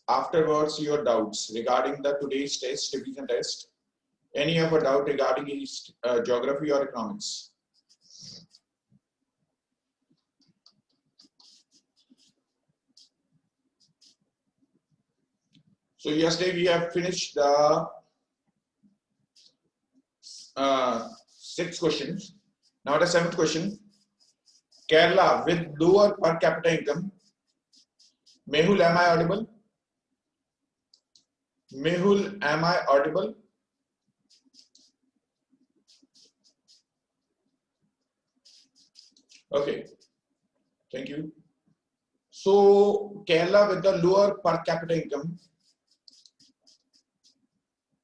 Afterwards, your doubts regarding the today's test, division test. Any of a doubt regarding geography or economics? So yesterday we have finished the 6 questions. Now the 7th question. Kerala with lower per capita income. Mehul, am I audible? Mehul, am I audible? Okay, thank you. So Kerala with the lower per capita income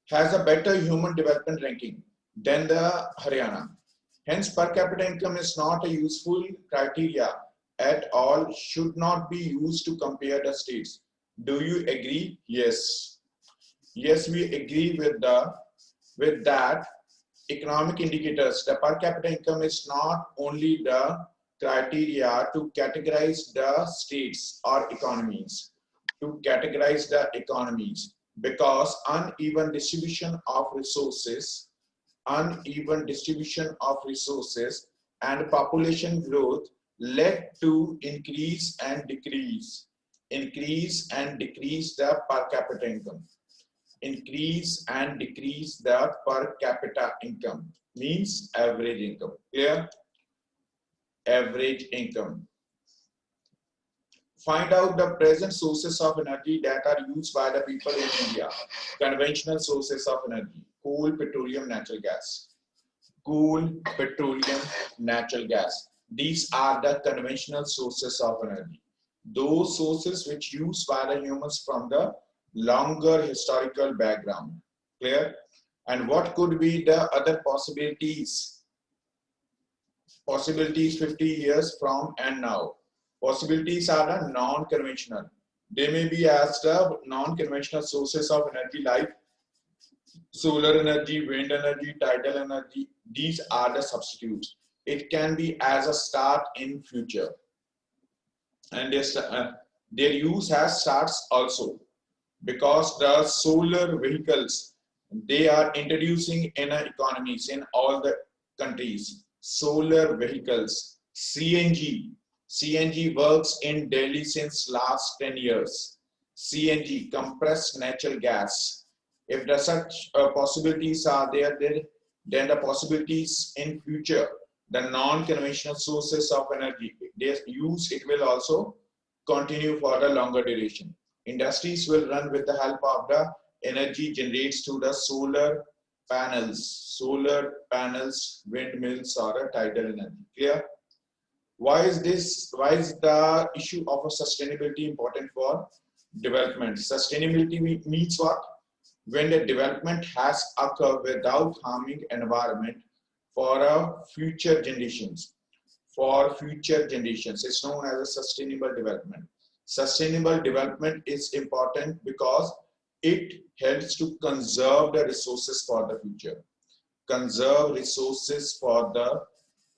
has a better human development ranking than the Haryana. Hence, per capita income is not a useful criteria at all, should not be used to compare the states. Do you agree? Yes. Yes, we agree with that. Economic indicators, the per capita income is not only the criteria to categorize the states or economies, because uneven distribution of resources and population growth led to increase and decrease the per capita income. Increase and decrease the per capita income means average income. Clear? Average income. Find out the present sources of energy that are used by the people in India. Conventional sources of energy: coal, petroleum, natural gas. Coal, petroleum, natural gas. These are the conventional sources of energy. Those sources which used by the humans from the longer historical background. Clear? And what could be the other possibilities? Possibilities 50 years from and now. Possibilities are the non-conventional. They may be as the non-conventional sources of energy like solar energy, wind energy, tidal energy. These are the substitutes. It can be as a start in future. And their use has starts also, because the solar vehicles, they are introducing in economies in all the countries. Solar vehicles, CNG works in Delhi since last 10 years. CNG, compressed natural gas. If the such possibilities are there, then the possibilities in future, the non-conventional sources of energy, their use, it will also continue for the longer duration. Industries will run with the help of the energy generates through the solar panels, windmills, or a tidal energy. Clear? Why is the issue of sustainability important for development? Sustainability means what? When the development has occurred without harming environment for future generations. It's known as a sustainable development. Sustainable development is important because it helps to conserve the resources for the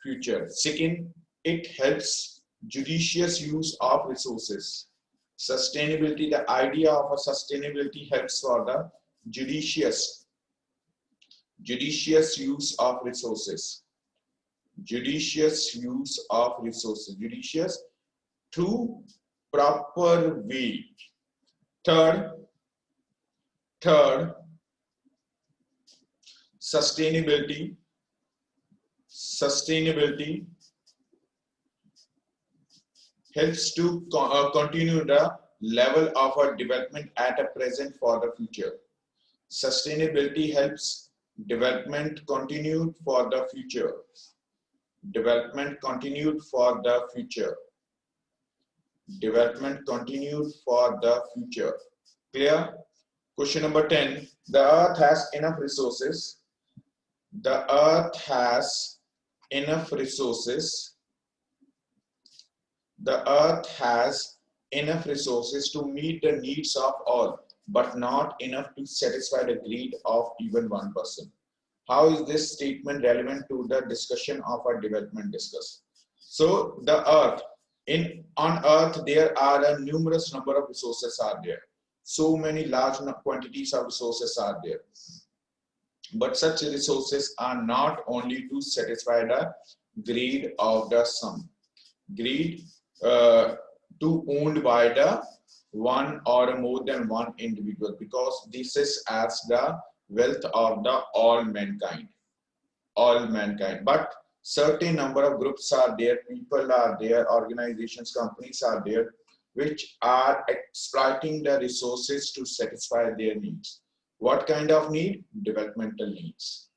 future. Second, it helps judicious use of resources. Sustainability, the idea of a sustainability helps for the judicious use of resources. Judicious through proper way. Third, sustainability helps to continue the level of our development at a present for the future. Sustainability helps development continued for the future. Clear? Question number 10. The earth has enough resources. To meet the needs of all, but not enough to satisfy the greed of even one person. How is this statement relevant to the discussion of our development discuss? So the earth, on earth there are a numerous number of resources are there. So many large quantities of resources are there. But such resources are not only to satisfy the greed of the some. Greed to owned by the one or more than one individual, because this is as the wealth of the all mankind. But certain number of groups are there, people are there, organizations, companies are there, which are exploiting the resources to satisfy their needs. What kind of need? Developmental needs.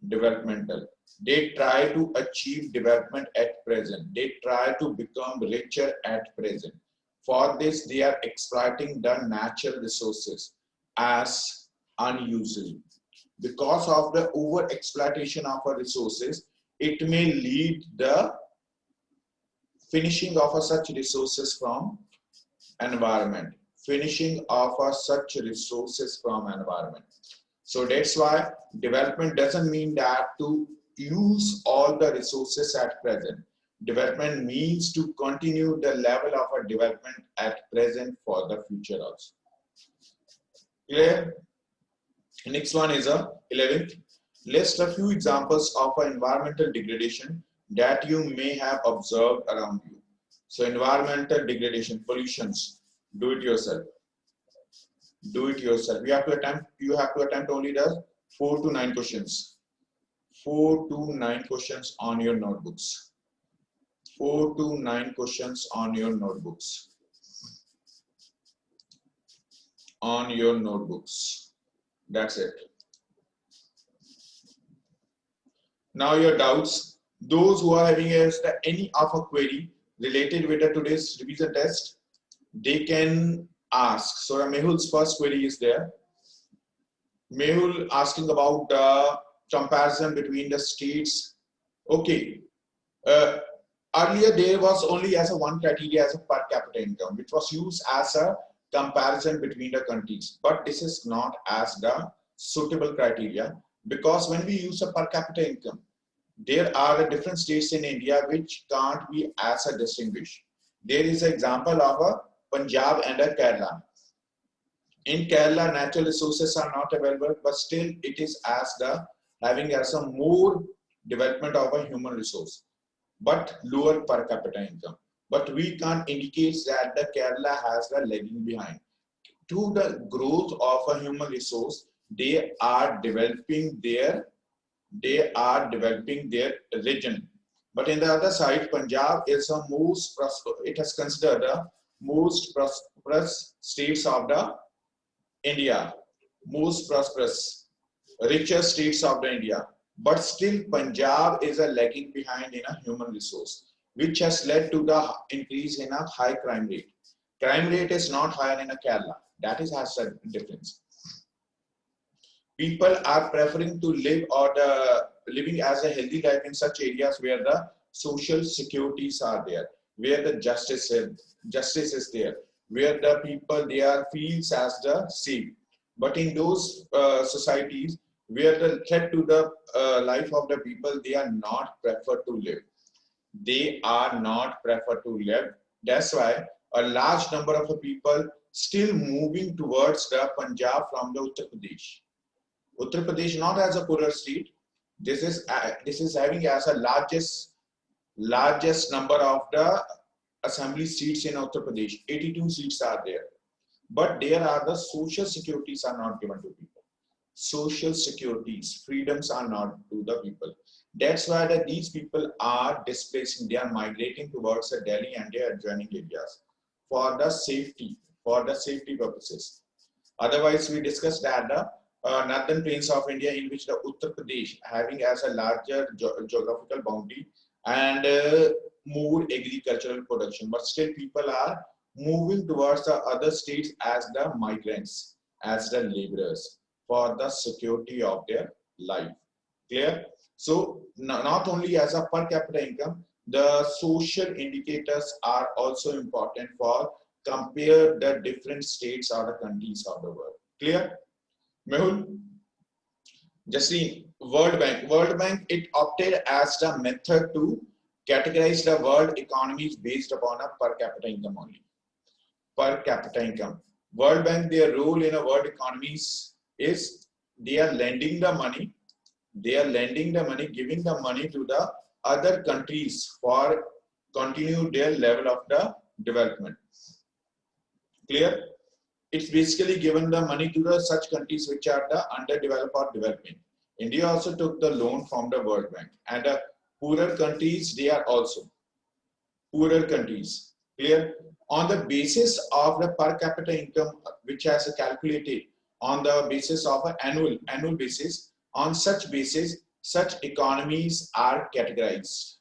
Developmental. They try to achieve development at present. They try to become richer at present. For this, they are exploiting the natural resources as unusable. Because of the over exploitation of our resources, it may lead the finishing of such resources from environment. Finishing of such resources from environment. So that's why development doesn't mean that to use all the resources at present. Development means to continue the level of a development at present for the future also. Clear? Next one is a 11th. List a few examples of environmental degradation that you may have observed around you. So environmental degradation, pollutions, do it yourself. Do it yourself. You have to attempt only the 4 to 9 questions. 4 to 9 questions on your notebooks. 4 to 9 questions on your notebooks. On your notebooks. That's it. Now your doubts. Those who are having any of a query related with today's revision test, they can ask. So Mehul's first query is there. Mehul asking about the comparison between the states. Okay. Earlier there was only as a one criteria as a per capita income, which was used as a comparison between the countries. But this is not as the suitable criteria, because when we use a per capita income, there are different states in India which can't be as a distinguished. There is an example of a Punjab and a Kerala. In Kerala, natural resources are not available, but still it is as the having as a more development of a human resource, but lower per capita income. But we can't indicate that the Kerala has the lagging behind. To the growth of a human resource, they are developing their region. But in the other side, Punjab is the most prosperous. It has considered the most prosperous states of the India, most prosperous, richest states of the India. But still, Punjab is a lagging behind in a human resource, which has led to the increase in a high crime rate. Crime rate is not higher in a Kerala. That is has a difference. People are preferring to live or living as a healthy life in such areas where the social securities are there, where the justice is there, where the people they are feels as the safe. But in those societies where the threat to the life of the people, they are not preferred to live. They are not preferred to live. That's why a large number of people still moving towards the Punjab from the Uttar Pradesh. Uttar Pradesh not as a poorer state. This is having as a largest number of the assembly seats in Uttar Pradesh. 82 seats are there, but there are the social securities are not given to people. Social securities, freedoms are not to the people. That's why that these people are displacing. They are migrating towards Delhi and their adjoining areas for the safety purposes. Otherwise, we discussed that the northern plains of India, in which the Uttar Pradesh having as a larger geographical boundary and more agricultural production, but still people are moving towards the other states as the migrants, as the laborers for the security of their life. Clear? So not only as a per capita income, the social indicators are also important for compare the different states or the countries of the world. Clear? Mehul? Justine, World Bank, it opted as the method to categorize the world economies based upon a per capita income only. Per capita income. World Bank, their role in a world economies is they are lending the money. They are lending the money, giving the money to the other countries for continue their level of the development. Clear? It's basically given the money to the such countries which are the underdeveloped or developing. India also took the loan from the World Bank, and the poorer countries, they are also poorer countries. Clear? On the basis of the per capita income, which has calculated on the basis of an annual basis, on such basis, such economies are categorized.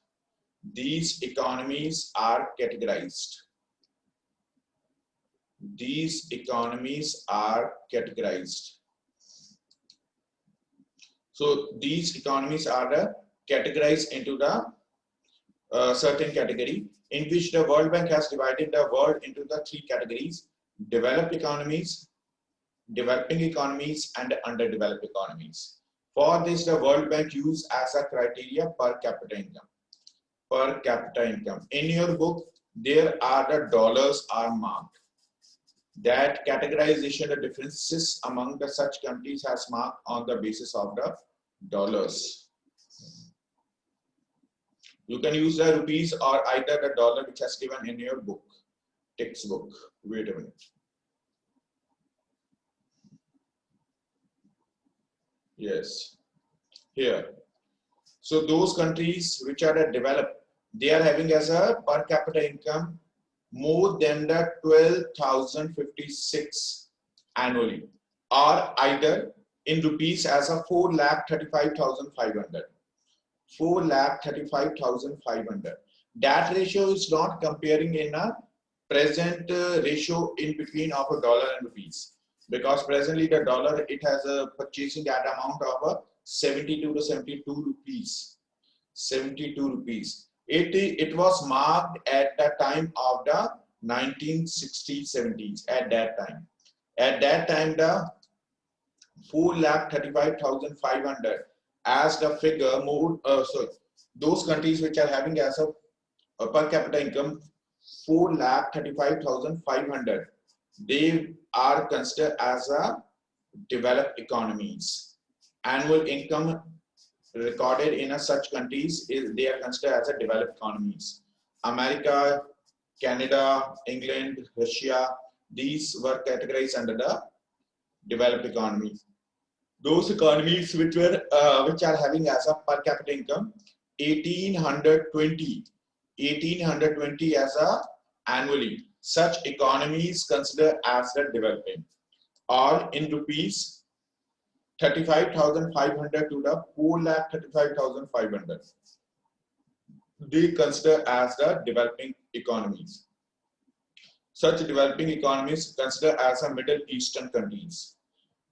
These economies are categorized. These economies are categorized. So these economies are categorized into the certain category, in which the World Bank has divided the world into the three categories: developed economies, developing economies, and underdeveloped economies. For this, the World Bank used as a criteria per capita income. Per capita income. In your book, there are the dollars are marked. That categorization, the differences among the such countries has marked on the basis of the dollars. You can use the rupees or either the dollar which has given in your book, textbook. Wait a minute. Yes, here. So those countries which are developed, they are having as a per capita income more than the 12,056 annually, or either in rupees as a 4,35,500. 4,35,500. That ratio is not comparing in a present ratio in between of a dollar and rupees, because presently the dollar, it has a purchasing at amount of 72 to 72 rupees. 72 rupees. It was marked at the time of the 1960s, 70s. At that time, the 4,35,500 as the figure more. Those countries which are having as a per capita income 4,35,500, they are considered as a developed economies. Annual income recorded in such countries they are considered as a developed economies. America, Canada, England, Russia, these were categorized under the developed economies. Those economies which are having as a per capita income 1820 as a annually, such economies considered as the developing, or in rupees 35,500 to the 4,35,500, they consider as the developing economies. Such developing economies consider as a Middle Eastern countries.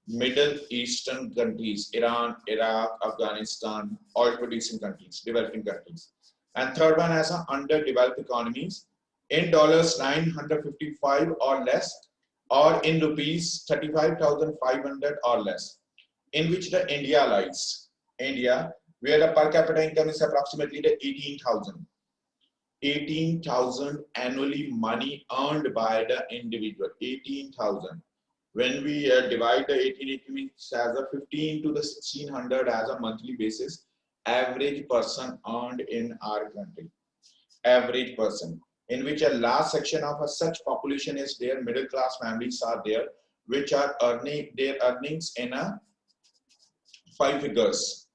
Middle Eastern countries, Iran, Iraq, Afghanistan, oil producing countries, developing countries. And third one as a underdeveloped economies, in dollars 955 or less, or in rupees 35,500 or less, in which the India lies. India, where the per capita income is approximately the 18,000. 18,000 annually money earned by the individual. 18,000. When we divide the 18, means as a 15 to the 1600 as a monthly basis, average person earned in our country. Average person, in which a large section of such population is there, middle class families are there, which are earning their earnings in a 5 figures.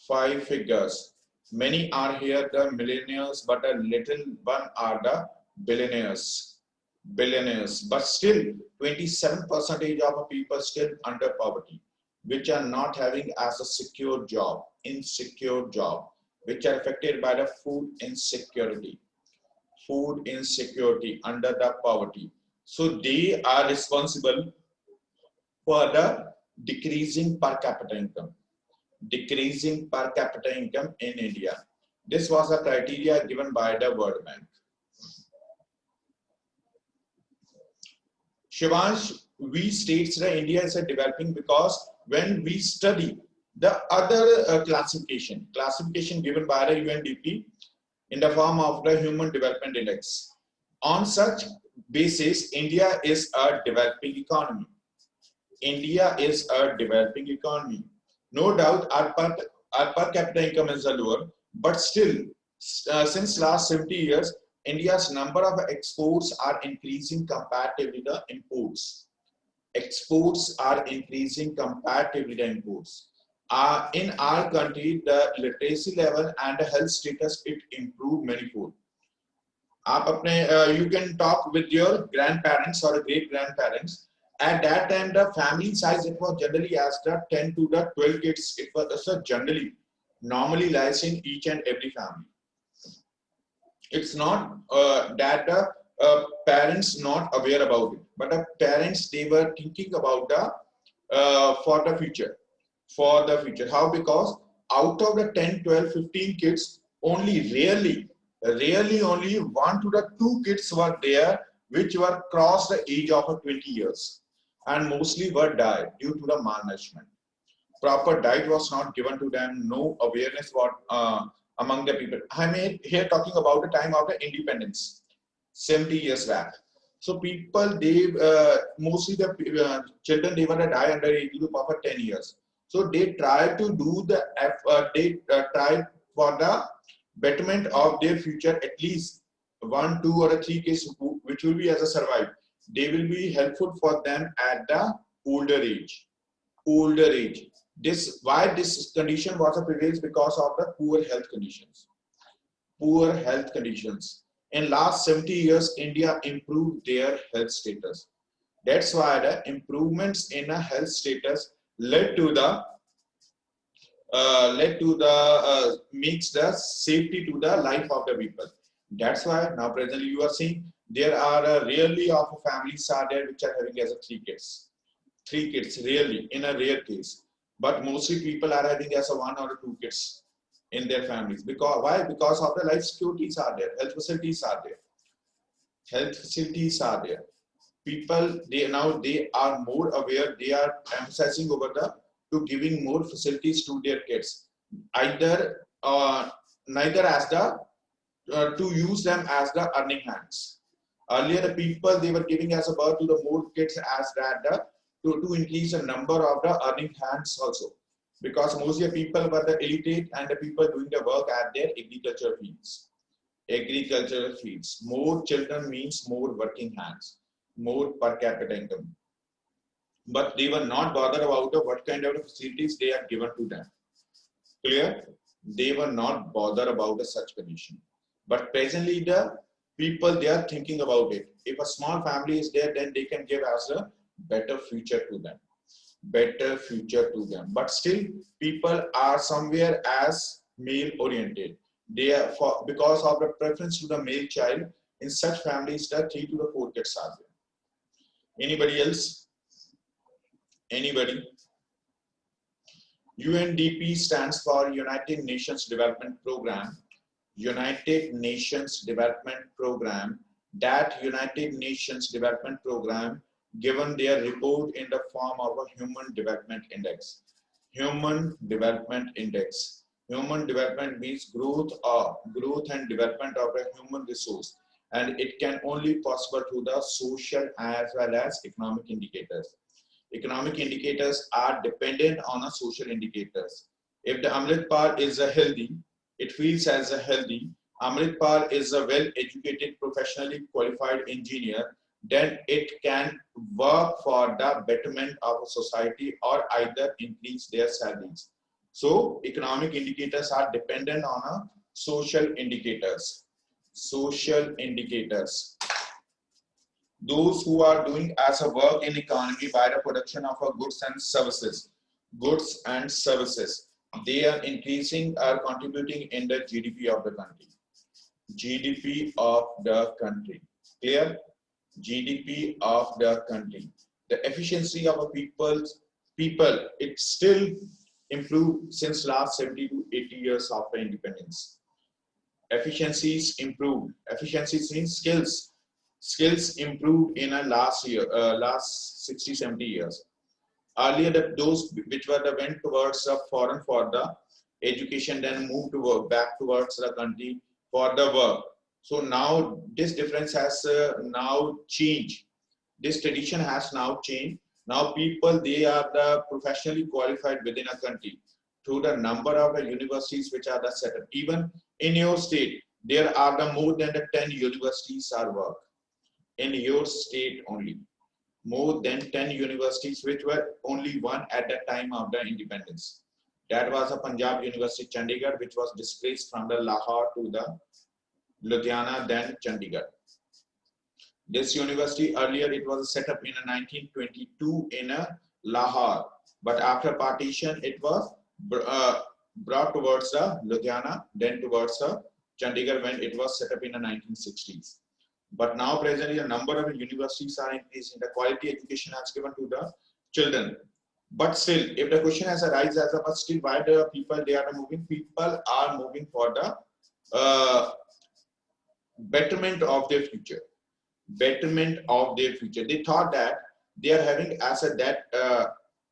5 figures. Many are here the millionaires, but a little one are the billionaires. But still 27% of people still under poverty, which are not having as a secure job, insecure job, which are affected by the food insecurity under the poverty. So they are responsible for the decreasing per capita income in India. This was a criteria given by the World Bank. Shivansh, we states that India is a developing because when we study the other classification given by the UNDP in the form of the Human Development Index, on such basis, India is a developing economy. India is a developing economy. No doubt our per capita income is lower, but still, since last 70 years, India's number of exports are increasing comparatively to the imports. Exports are increasing comparatively to imports. In our country, the literacy level and the health status, it improved manifold. You can talk with your grandparents or great grandparents. At that time, the family size, it was generally as the 10 to the 12 kids. It was generally normally lies in each and every family. It's not that the parents not aware about it, but the parents, they were thinking about the for the future. How? Because out of the 10, 12, 15 kids, only rarely only 1 to the 2 kids were there which were crossed the age of 20 years, and mostly were died due to the malnourishment. Proper diet was not given to them, no awareness among the people. I'm here talking about the time of the independence, 70 years back. So people, they mostly the children, they were to die under age group of 10 years. So they try to do the try for the betterment of their future, at least 1, 2 or 3 cases which will be as a survive. They will be helpful for them at the older age. Why this condition was prevails? Because of the poor health conditions. In last 70 years, India improved their health status. That's why the improvements in a health status led to the makes the safety to the life of the people. That's why now presently you are seeing there are rarely of families are there which are having as a 3 kids. 3 kids, rarely, in a rare case. But mostly people are having as a 1 or 2 kids in their families. Because why? Because of the life securities are there, health facilities are there. People, they are more aware, they are emphasizing over the to giving more facilities to their kids. Either neither as the to use them as the earning hands. Earlier the people, they were giving as a birth to the more kids as that to increase the number of the earning hands also, because mostly people were the illiterate and the people doing the work at their agricultural fields. More children means more working hands, more per capita income, but they were not bothered about what kind of facilities they are given to them. Clear? They were not bothered about such condition. But presently the people, they are thinking about it. If a small family is there, then they can give us a better future to them. But still people are somewhere as male oriented. They are because of the preference to the male child. In such families, the 3 to the 4 kids are there. Anybody else? Anybody? UNDP stands for United Nations Development Program. United Nations Development Program. That United Nations Development Program given their report in the form of a Human Development Index. Human Development Index. Human development means growth and development of a human resource, and it can only possible to the social as well as economic indicators. Economic indicators are dependent on a social indicators. If the Amritpal is a healthy, it feels as a healthy. Amritpal is a well-educated, professionally qualified engineer, then it can work for the betterment of a society or either increase their salaries. So economic indicators are dependent on a social indicators. Those who are doing as a work in economy by the production of goods and services, they are increasing or contributing in the GDP of the country. Clear? GDP of the country. The efficiency of a people, it still improved since last 70 to 80 years after independence. Efficiencies improved. Efficiencies means skills. Skills improved in a last 60, 70 years. Earlier, those which were went towards the foreign for the education, then moved to work back towards the country for the work. So now this difference has now changed. This tradition has now changed. Now people, they are the professionally qualified within a country through the number of the universities which are the set up. Even in your state, there are the more than the 10 universities are work. In your state only, more than 10 universities, which were only one at the time of the independence. That was a Punjab University, Chandigarh, which was displaced from the Lahore to the Ludhiana, then Chandigarh. This university earlier, it was set up in 1922 in Lahore, but after partition it was brought towards Ludhiana, then towards Chandigarh when it was set up in the 1960s. But now presently the number of universities are increasing, the quality education has given to the children. But still, if the question has arisen as a, but still why the people they are moving? People are moving for the betterment of their future. Betterment of their future. They thought that they are having as a that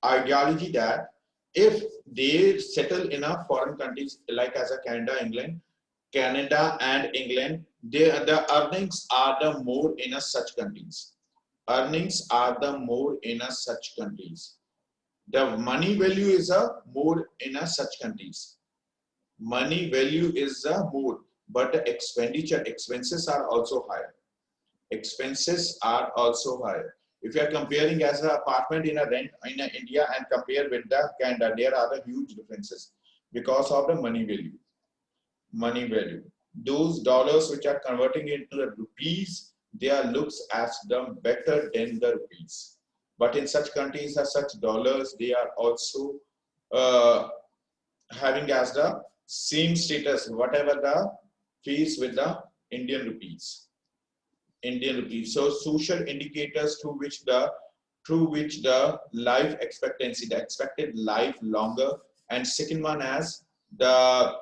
ideology that if they settle in a foreign countries like as a Canada and England, the earnings are the more in a such countries. Earnings are the more in a such countries. The money value is a more in a such countries. Money value is a more, but the expenses are also higher. Expenses are also higher. If you are comparing as an apartment in a rent in India and compare with the Canada, there are the huge differences because of the money value. Money value. Those dollars which are converting into the rupees, they are looks as the better than the rupees. But in such countries as such dollars, they are also having as the same status, whatever the fees with the Indian rupees. Indian rupees. So social indicators through which the life expectancy, the expected life longer, and second one as the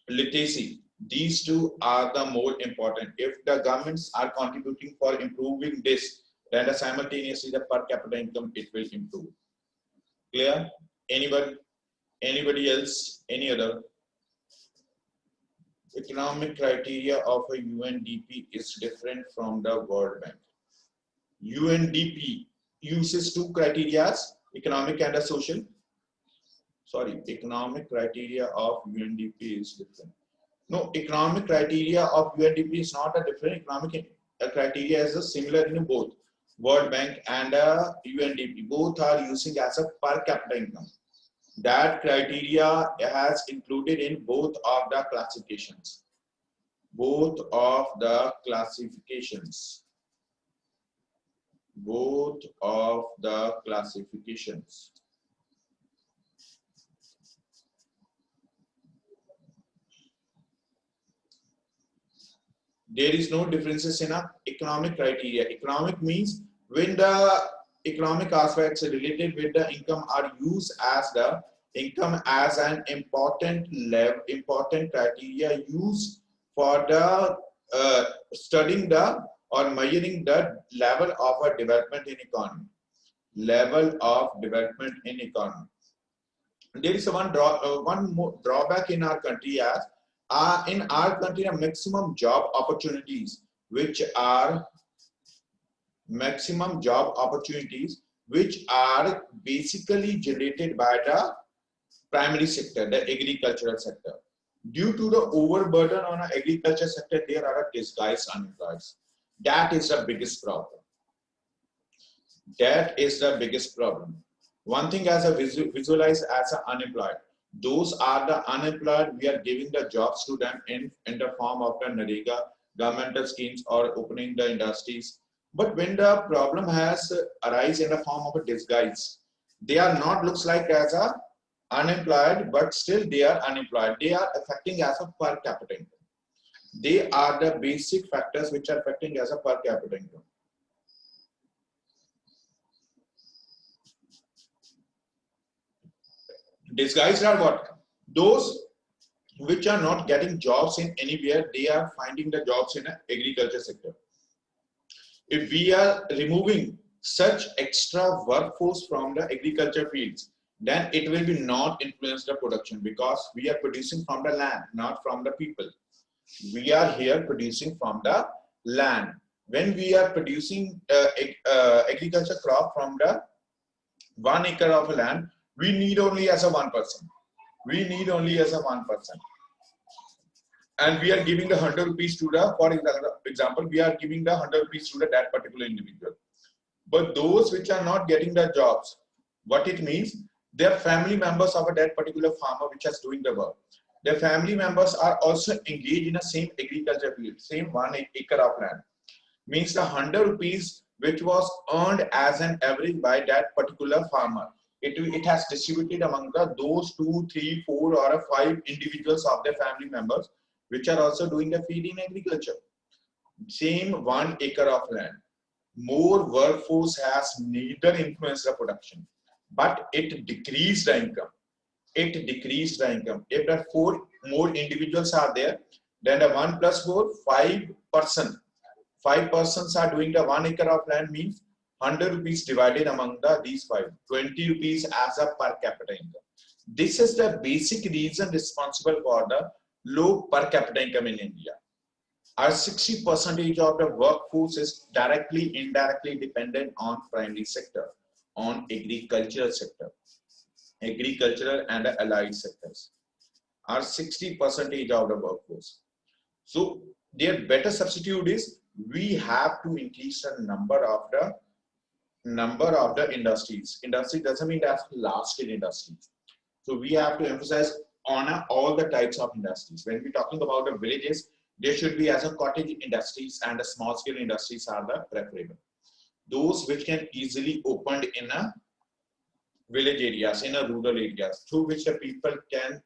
literacy. These two are the more important. If the governments are contributing for improving this, then simultaneously the per capita income it will improve. Clear? Anybody else? Any other? Economic criteria of a UNDP is different from the World Bank. UNDP uses two criteria, economic and social. Sorry, economic criteria of UNDP is different. No, economic criteria of UNDP is not a different. Economic criteria is a similar in both World Bank and UNDP. Both are using as a per capita income. That criteria has included in both of the classifications. Both of the classifications. Both of the classifications. There is no differences in a economic criteria. Economic means when the economic aspects related with the income are used as the income as an important criteria used for the studying the or measuring the level of a development in economy. Level of development in economy. There is one more drawback in our country as in our country a maximum job opportunities which are basically generated by the primary sector, the agricultural sector. Due to the overburden on the agriculture sector, there are disguised unemployed. That is the biggest problem. That is the biggest problem. One thing as a visualize as an unemployed. Those are the unemployed. We are giving the jobs to them in the form of the NREGA, governmental schemes or opening the industries. But when the problem has arise in the form of a disguise, they are not looks like as a unemployed, but still they are unemployed. They are affecting as a per capita income. They are the basic factors which are affecting as a per capita income. Disguised are what? Those which are not getting jobs in anywhere, they are finding the jobs in the agriculture sector. If we are removing such extra workforce from the agriculture fields, then it will be not influence the production because we are producing from the land, not from the people. We are here producing from the land. When we are producing agriculture crop from the 1 acre of land, we need only as a 1%. We need only as a 1%. And we are giving the 100 rupees to the, for example, we are giving the 100 rupees to that particular individual. But those which are not getting the jobs, what it means, their family members of that particular farmer which is doing the work. Their family members are also engaged in the same agriculture field, same 1 acre of land. Means the 100 rupees which was earned as an average by that particular farmer, it has distributed among those 2, 3, 4 or 5 individuals of their family members which are also doing the field in agriculture. Same 1 acre of land. More workforce has neither influenced the production, but it decreased the income. It decreased the income. If the 4 more individuals are there, then the 1 plus 4, 5%. 5 persons are doing the 1 acre of land means 100 rupees divided among these 5, 20 rupees as a per capita income. This is the basic reason responsible for the low per capita income in India. Our 60% of the workforce is directly, indirectly dependent on primary sector, on agricultural sector, agricultural and allied sectors. Our 60% of the workforce. So their better substitute is we have to increase the number of the industries. Industry doesn't mean that's large scale industries. So we have to emphasize on all the types of industries. When we're talking about the villages, there should be as a cottage industries and the small scale industries are the preferable. Those which can easily opened in a village areas, in a rural areas, through which the people can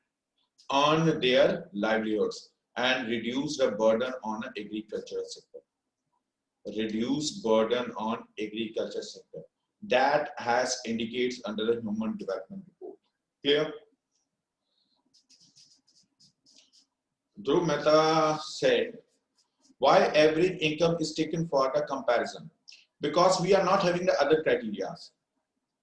earn their livelihoods and reduce the burden on the agricultural sector. Reduce burden on agriculture sector. That has indicates under the Human Development Report. Clear? Dhruv Mehta said, why average income is taken for the comparison? Because we are not having the other criteria.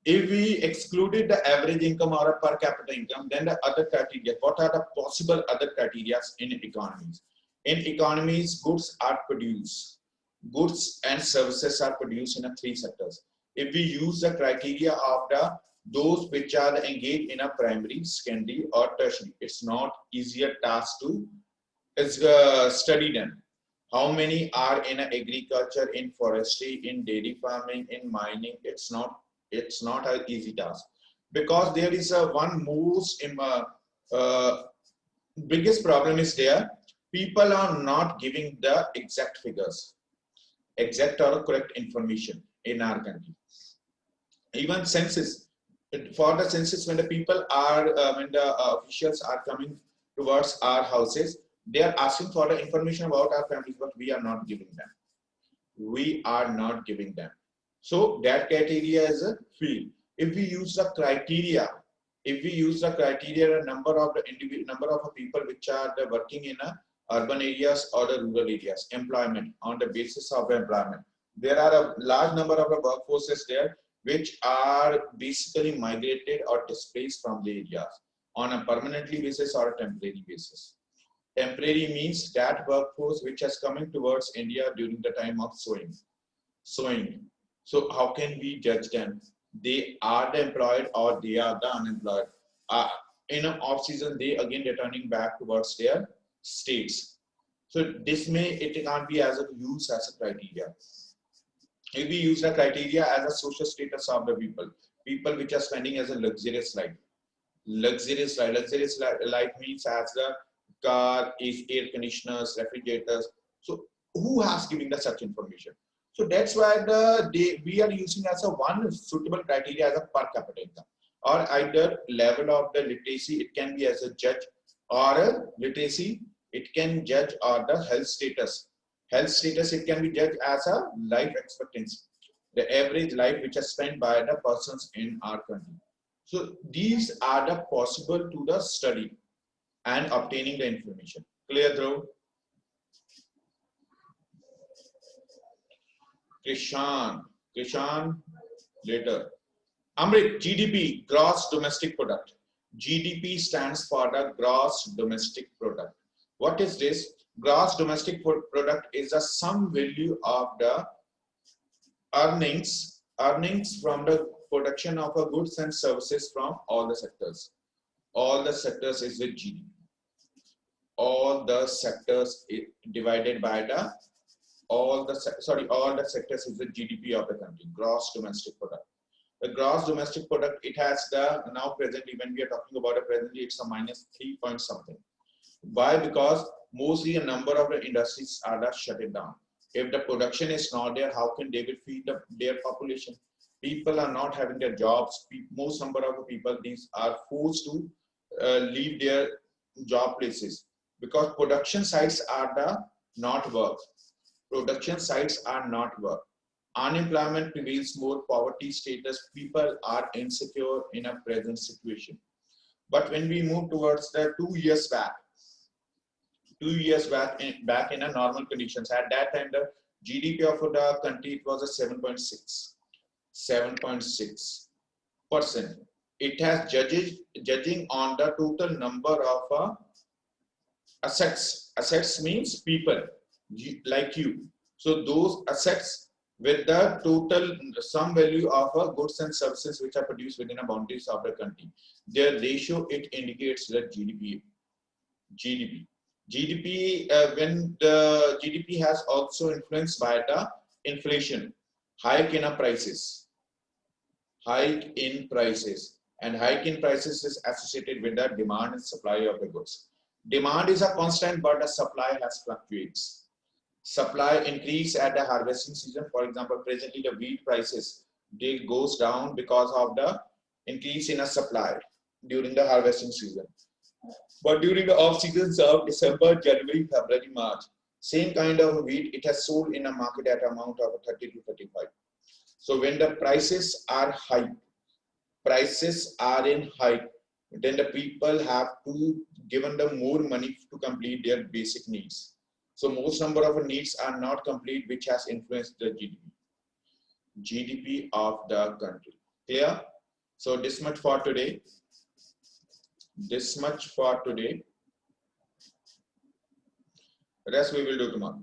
If we excluded the average income or a per capita income, then the other criteria, what are the possible other criteria in economies? In economies, goods are produced. Goods and services are produced in 3 sectors. If we use the criteria of those which are engaged in a primary, secondary or tertiary, it's not easier task to study them. How many are in agriculture, in forestry, in dairy farming, in mining? It's not an easy task, because there is one most biggest problem is there. People are not giving the exact figures, exact or correct information in our country. Even census, for the census, when the people are, when the officials are coming towards our houses, they are asking for the information about our families, but we are not giving them. We are not giving them. So that criteria is a field. If we use the criteria, number of people which are working in urban areas or the rural areas, employment, on the basis of employment, there are a large number of the workforces there which are basically migrated or displaced from the areas on a permanently basis or a temporary basis. Temporary means that workforce which is coming towards India during the time of sowing. So how can we judge them? They are the employed or they are the unemployed. In an off season, they again returning back towards their states. So this it can't be as a use as a criteria. If we use the criteria as a social status of the people which are spending as a luxurious life. Luxurious life means as the car, is air conditioners, refrigerators. So who has given the such information? So that's why we are using as a one suitable criteria as a per capita income, or either level of the literacy. It can be as a judge or a literacy. It can judge or the health status. Health status, it can be judged as a life expectancy, the average life which is spent by the persons in our country. So these are the possible to the study and obtaining the information. Clear, Dhruv? Krishan later. Amrit, GDP, gross domestic product. GDP stands for the gross domestic product. What is this? Gross domestic product is the sum value of the earnings from the production of goods and services from all the sectors. All the sectors is with GDP. All the sectors divided by the all the sectors is the GDP of the country, gross domestic product. The gross domestic product, it has the, now presently when we are talking about it presently, it's a minus 3 point something. Why? Because mostly a number of the industries are shut it down. If the production is not there, how can they will feed their population? People are not having their jobs. Most number of the people, these are forced to leave their job places because production sites are the not work. Production sites are not work. Unemployment prevails more, poverty status, people are insecure in a present situation. But when we move towards the 2 years back, back in a normal conditions, at that time the GDP of the country, it was a 7.6%. It has judging on the total number of assets. Assets means people like you. So those assets with the total sum value of goods and services which are produced within the boundaries of the country, their ratio, it indicates the GDP. When the GDP has also influenced by the inflation, hike in prices, and hike in prices is associated with the demand and supply of the goods. Demand is a constant, but the supply has fluctuates. Supply increase at the harvesting season. For example, presently the wheat prices, they goes down because of the increase in a supply during the harvesting season. But during the off seasons of December, January, February, March, same kind of wheat, it has sold in a market at amount of 30 to 35. So when the prices are high, then the people have to given them more money to complete their basic needs. So most number of needs are not complete, which has influenced the GDP of the country. Clear? So this much for today. Rest we will do tomorrow.